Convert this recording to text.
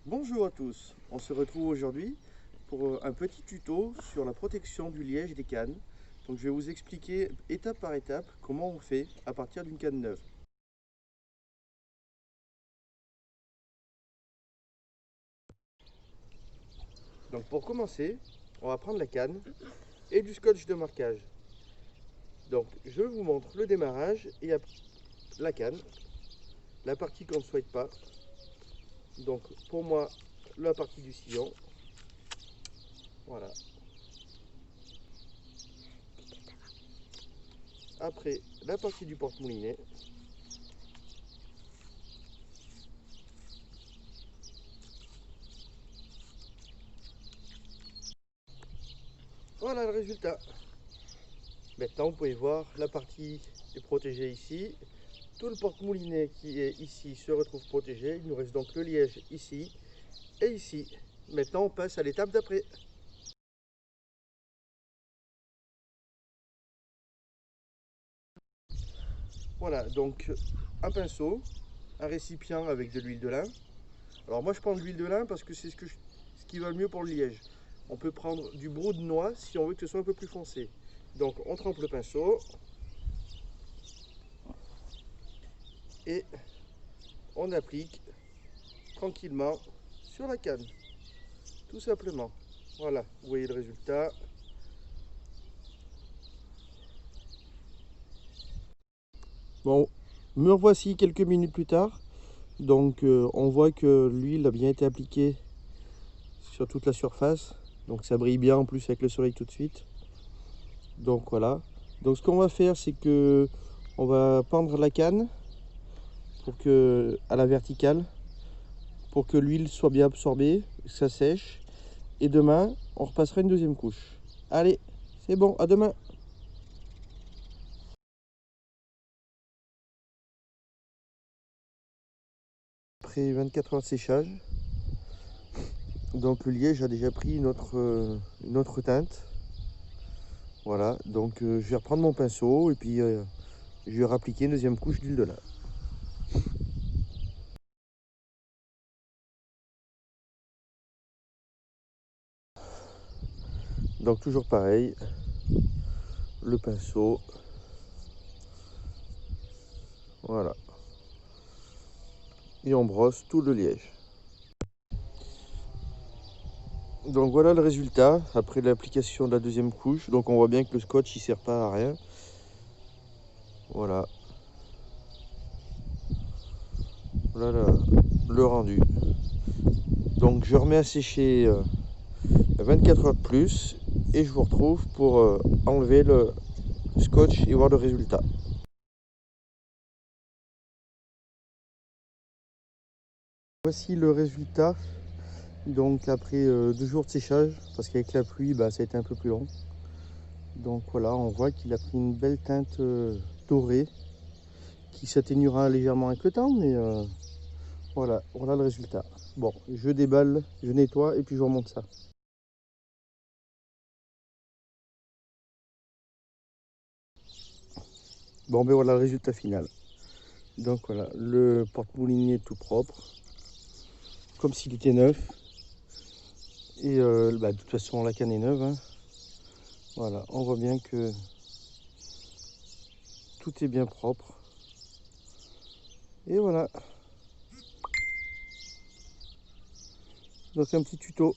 Bonjour à tous, on se retrouve aujourd'hui pour un petit tuto sur la protection du liège des cannes. Donc je vais vous expliquer étape par étape comment on fait à partir d'une canne neuve. Donc pour commencer, on va prendre la canne et du scotch de marquage. Donc je vous montre le démarrage et la canne, la partie qu'on ne souhaite pas. Donc pour moi, la partie du sillon. Voilà. Après, la partie du porte-moulinet. Voilà le résultat. Maintenant, vous pouvez voir, la partie est protégée ici. Tout le porte-moulinet qui est ici se retrouve protégé. Il nous reste donc le liège ici et ici. Maintenant, on passe à l'étape d'après. Voilà, donc un pinceau, un récipient avec de l'huile de lin. Alors moi, je prends de l'huile de lin parce que c'est ce qui va le mieux pour le liège. On peut prendre du brou de noix si on veut que ce soit un peu plus foncé. Donc, on trempe le pinceau et on applique tranquillement sur la canne, tout simplement. Voilà, vous voyez le résultat. Bon, me revoici quelques minutes plus tard. Donc on voit que l'huile a bien été appliquée sur toute la surface. Donc ça brille bien en plus avec le soleil tout de suite. Donc voilà. Donc ce qu'on va faire, c'est que on va pendre la canne à la verticale pour que l'huile soit bien absorbée, que ça sèche. Et demain, on repassera une deuxième couche. Allez, c'est bon, à demain. Après 24 heures de séchage, donc le liège a déjà pris une autre teinte. Voilà, donc je vais reprendre mon pinceau et puis je vais appliquer une deuxième couche d'huile de lin. Donc toujours pareil, le pinceau, voilà, et on brosse tout le liège. Donc voilà le résultat après l'application de la deuxième couche. Donc on voit bien que le scotch il sert pas à rien. Voilà, voilà le rendu. Donc je remets à sécher 24 heures de plus et je vous retrouve pour enlever le scotch et voir le résultat. Voici le résultat. Donc après 2 jours de séchage, parce qu'avec la pluie, bah, ça a été un peu plus long. Donc voilà, on voit qu'il a pris une belle teinte dorée, qui s'atténuera légèrement avec le temps, mais voilà, voilà le résultat. Bon, je déballe, je nettoie et puis je remonte ça. Bon, ben voilà le résultat final. Donc voilà, le porte-moulinier tout propre, comme s'il était neuf. Et bah, de toute façon, la canne est neuve, hein. Voilà, on voit bien que tout est bien propre. Et voilà. Donc un petit tuto.